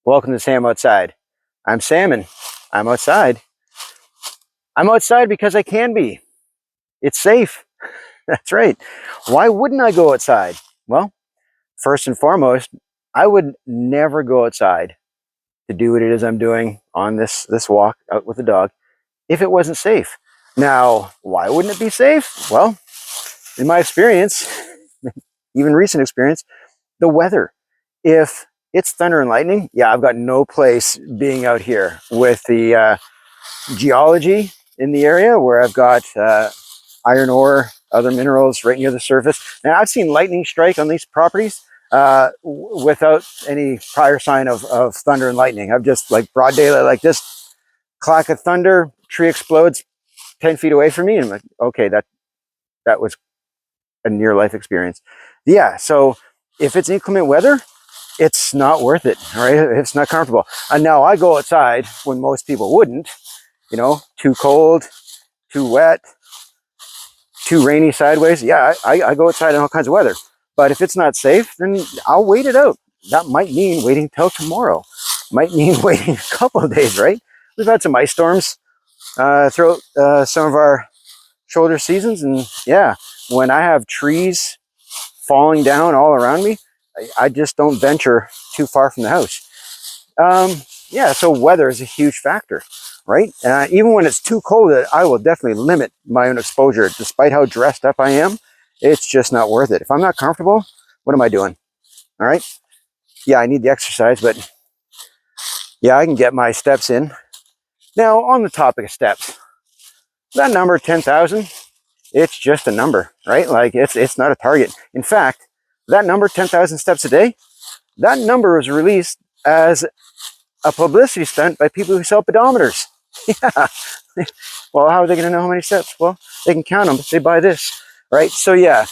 Welcome to Sam Outside. I'm Sam and I'm outside. I'm outside because I can be. It's safe. That's right. Why wouldn't I go outside? Well, first and foremost, I would never go outside to do what it is I'm doing on this walk out with the dog if it wasn't safe. Now, why wouldn't it be safe? Well, in my experience, even recent experience, the weather. If it's thunder and lightning, yeah, I've got no place being out here with the geology in the area where I've got iron ore, other minerals right near the surface. Now, I've seen lightning strike on these properties without any prior sign of thunder and lightning. I've just, like, broad daylight like this, clack of thunder, tree explodes 10 feet away from me, and I'm like, okay, that was a near life experience. Yeah, so if it's inclement weather, it's not worth it, all right? It's not comfortable. And now I go outside when most people wouldn't, too cold, too wet, too rainy sideways. Yeah, I go outside in all kinds of weather. But if it's not safe, then I'll wait it out. That might mean waiting till tomorrow. Might mean waiting a couple of days, right? We've had some ice storms throughout some of our shoulder seasons. And yeah, when I have trees falling down all around me, I just don't venture too far from the house. Yeah, so weather is a huge factor, right? Even when it's too cold, I will definitely limit my own exposure. Despite how dressed up I am, it's just not worth it. If I'm not comfortable, what am I doing? All right. Yeah, I need the exercise, but yeah, I can get my steps in. Now, on the topic of steps, that number 10,000, it's just a number, right? Like it's not a target. In fact, that number 10,000 steps a day, that number was released as a publicity stunt by people who sell pedometers. Yeah. Well, how are they going to know how many steps? Well, they can count them if they buy this, right? So yeah,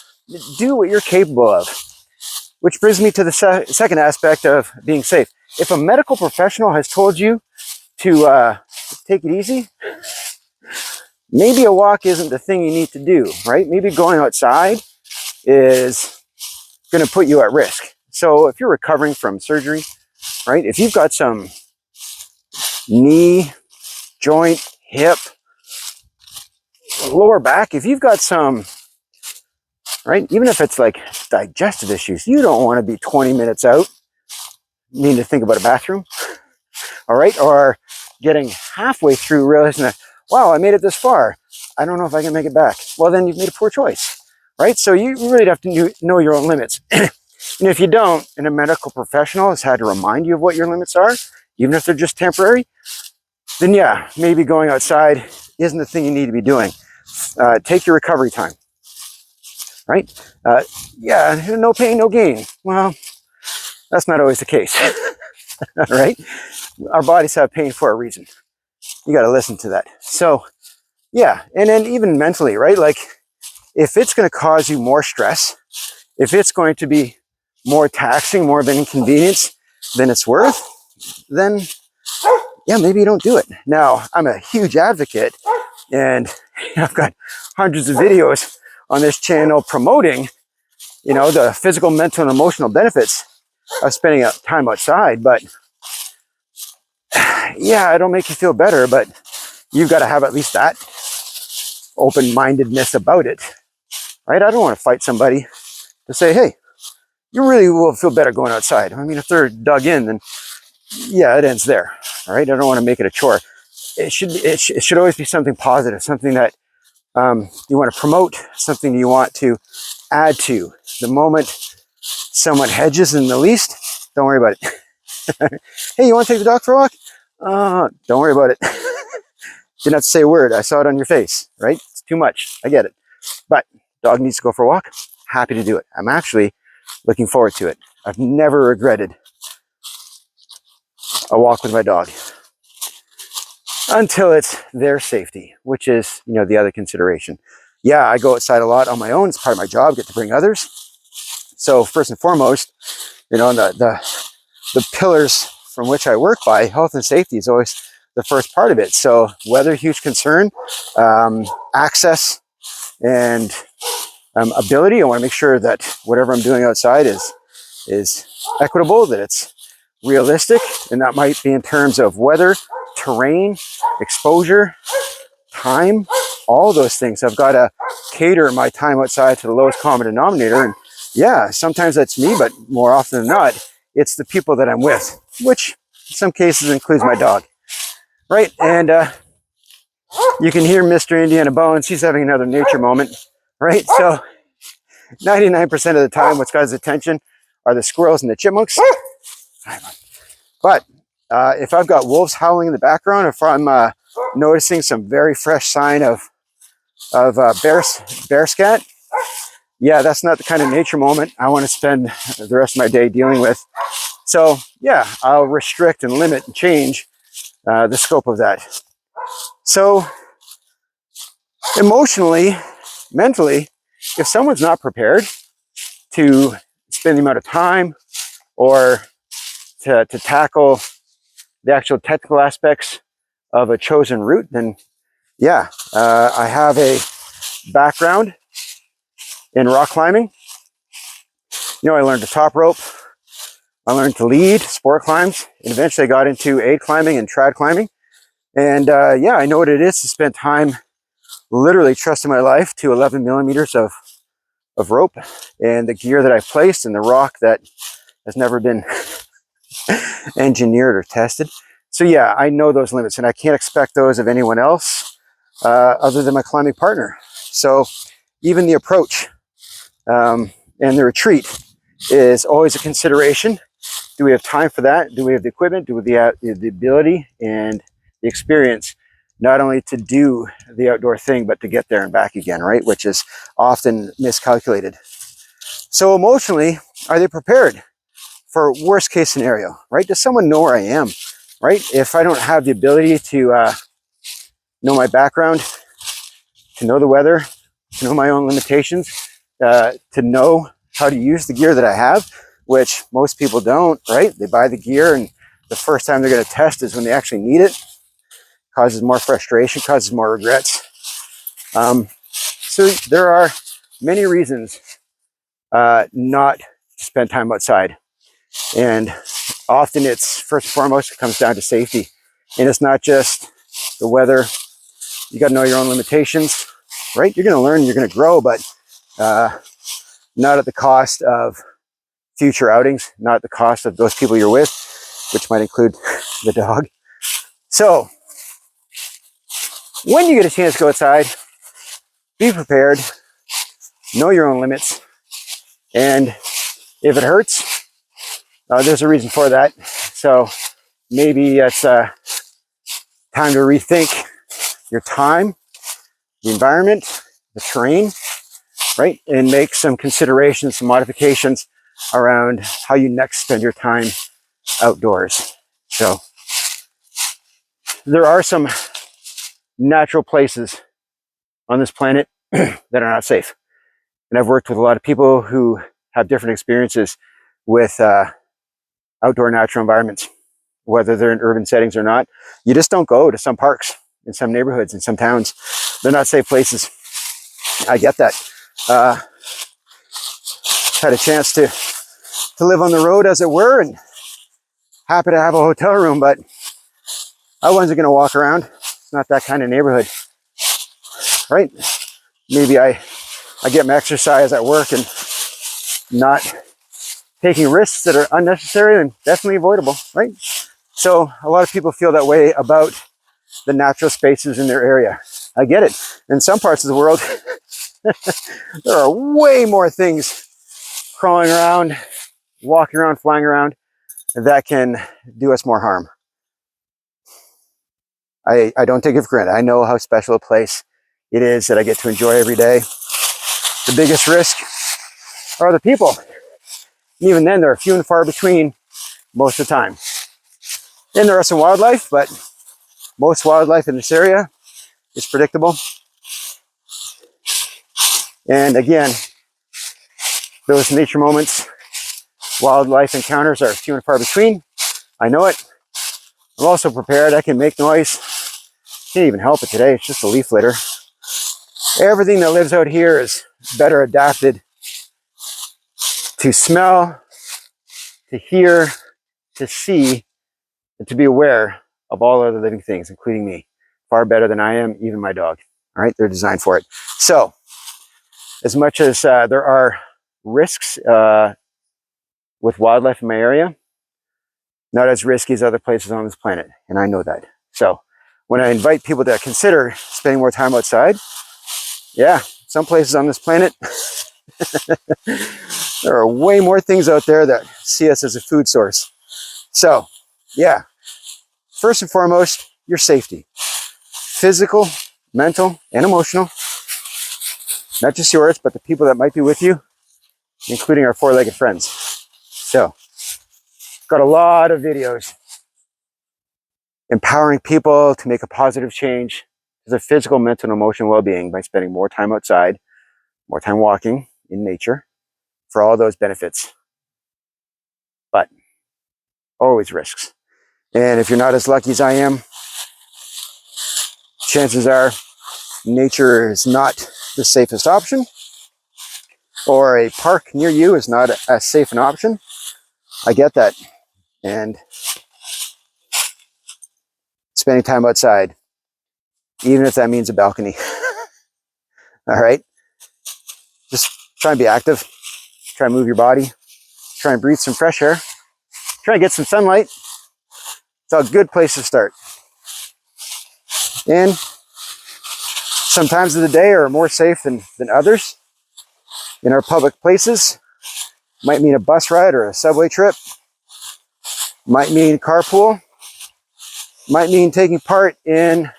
do what you're capable of. Which brings me to the second aspect of being safe. If a medical professional has told you to take it easy, maybe a walk isn't the thing you need to do, right? Maybe going outside is going to put you at risk. So if you're recovering from surgery, right? If you've got some knee, joint, hip, lower back, if you've got some, right, even if it's like digestive issues, you don't want to be 20 minutes out needing to think about a bathroom, all right, or getting halfway through realizing that, wow, I made it this far, I don't know if I can make it back. Well, then you've made a poor choice, right? So you really have to know your own limits. And if you don't, and a medical professional has had to remind you of what your limits are, even if they're just temporary, then yeah, maybe going outside isn't the thing you need to be doing. Take your recovery time, right? Yeah, no pain, no gain. Well, that's not always the case, right? Our bodies have pain for a reason. You got to listen to that. So yeah, and then even mentally, right? Like if it's going to cause you more stress, if it's going to be more taxing, more of an inconvenience than it's worth, then yeah, maybe you don't do it. Now, I'm a huge advocate, and I've got hundreds of videos on this channel promoting, the physical, mental, and emotional benefits of spending time outside. But yeah, it'll make you feel better, but you've got to have at least that open-mindedness about it, right? I don't want to fight somebody to say, hey, you really will feel better going outside. I mean, if they're dug in, then yeah, it ends there. All right. I don't want to make it a chore. It should always be something positive, something that you want to promote, something you want to add to. The moment someone hedges in the least, don't worry about it. Hey, you want to take the dog for a walk? Don't worry about it. Didn't have to say a word. I saw it on your face, right? It's too much. I get it. But dog needs to go for a walk. Happy to do it. I'm actually looking forward to it. I've never regretted a walk with my dog until it's their safety, which is, the other consideration. Yeah, I go outside a lot on my own. It's part of my job, get to bring others. So first and foremost, the pillars from which I work by, health and safety is always the first part of it. So weather, huge concern, access and ability. I want to make sure that whatever I'm doing outside is equitable, that it's realistic, and that might be in terms of weather, terrain, exposure, time, all those things. I've got to cater my time outside to the lowest common denominator. And yeah, sometimes that's me, but more often than not, it's the people that I'm with, which in some cases includes my dog, right? And you can hear Mr. Indiana Bones. He's having another nature moment, right? So 99% of the time, what's got his attention are the squirrels and the chipmunks. But if I've got wolves howling in the background, if I'm noticing some very fresh sign of bear scat, yeah, that's not the kind of nature moment I want to spend the rest of my day dealing with. So yeah, I'll restrict and limit and change the scope of that. So emotionally, mentally, if someone's not prepared to spend the amount of time or to tackle the actual technical aspects of a chosen route, then yeah, I have a background in rock climbing. You know, I learned to top rope, I learned to lead sport climbs, and eventually I got into aid climbing and trad climbing. And yeah, I know what it is to spend time literally trusting my life to 11 millimeters of rope and the gear that I placed and the rock that has never been engineered or tested. So yeah, I know those limits, and I can't expect those of anyone else other than my climbing partner. So even the approach and the retreat is always a consideration. Do we have time for that? Do we have the equipment? Do we have the ability and the experience not only to do the outdoor thing, but to get there and back again, right? Which is often miscalculated. So emotionally, are they prepared for worst case scenario, right? Does someone know where I am, right? If I don't have the ability to know my background, to know the weather, to know my own limitations, to know how to use the gear that I have, which most people don't, right? They buy the gear and the first time they're going to test is when they actually need it. Causes more frustration, causes more regrets. So there are many reasons not to spend time outside. And often it's, first and foremost, it comes down to safety. And it's not just the weather. You got to know your own limitations, right? You're going to learn, you're going to grow, but not at the cost of future outings, not at the cost of those people you're with, which might include the dog. So when you get a chance to go outside, be prepared, know your own limits, and if it hurts, there's a reason for that. So maybe it's time to rethink your time, the environment, the terrain, right? And make some considerations, some modifications around how you next spend your time outdoors. So there are some natural places on this planet that are not safe. And I've worked with a lot of people who have different experiences with outdoor natural environments, whether they're in urban settings or not. You just don't go to some parks, in some neighborhoods, in some towns. They're not safe places. I get that. Had a chance to live on the road, as it were, and happy to have a hotel room, but I wasn't going to walk around. It's not that kind of neighborhood, right? Maybe I get my exercise at work and not taking risks that are unnecessary and definitely avoidable, right? So a lot of people feel that way about the natural spaces in their area. I get it. In some parts of the world, there are way more things crawling around, walking around, flying around that can do us more harm. I don't take it for granted. I know how special a place it is that I get to enjoy every day. The biggest risk are the people. And even then, they're few and far between most of the time. And there are some wildlife, but most wildlife in this area is predictable. And again, those nature moments, wildlife encounters are few and far between. I know it. I'm also prepared. I can make noise. Can't even help it today. It's just a leaf litter. Everything that lives out here is better adapted to smell, to hear, to see and to be aware of all other living things, including me. Far better than I am, even my dog. All right, they're designed for it. So, as much as there are risks with wildlife in my area, not as risky as other places on this planet, and I know that. So, when I invite people to consider spending more time outside, yeah, some places on this planet, there are way more things out there that see us as a food source. So, yeah, first and foremost, your safety. Physical, mental, and emotional. Not just yours, but the people that might be with you, including our four-legged friends. So, got a lot of videos empowering people to make a positive change to their physical, mental, and emotional well-being by spending more time outside, more time walking in nature for all those benefits. But always risks. And if you're not as lucky as I am, chances are nature is not the safest option, or a park near you is not as safe an option. I get that. And spending time outside, even if that means a balcony. All right? Just try and be active. Try and move your body. Try and breathe some fresh air. Try and get some sunlight. It's a good place to start. And some times of the day are more safe than others. In our public places, might mean a bus ride or a subway trip. Might mean carpool. Might mean taking part in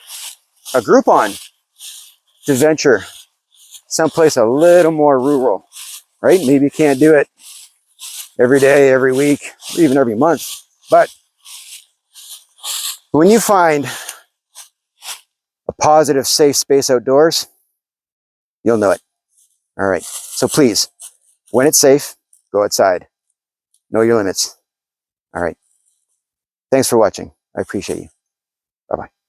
a Groupon to venture someplace a little more rural, right? Maybe you can't do it every day, every week, or even every month. But when you find a positive, safe space outdoors, you'll know it. All right. So please, when it's safe, go outside. Know your limits. All right. Thanks for watching. I appreciate you. Bye-bye.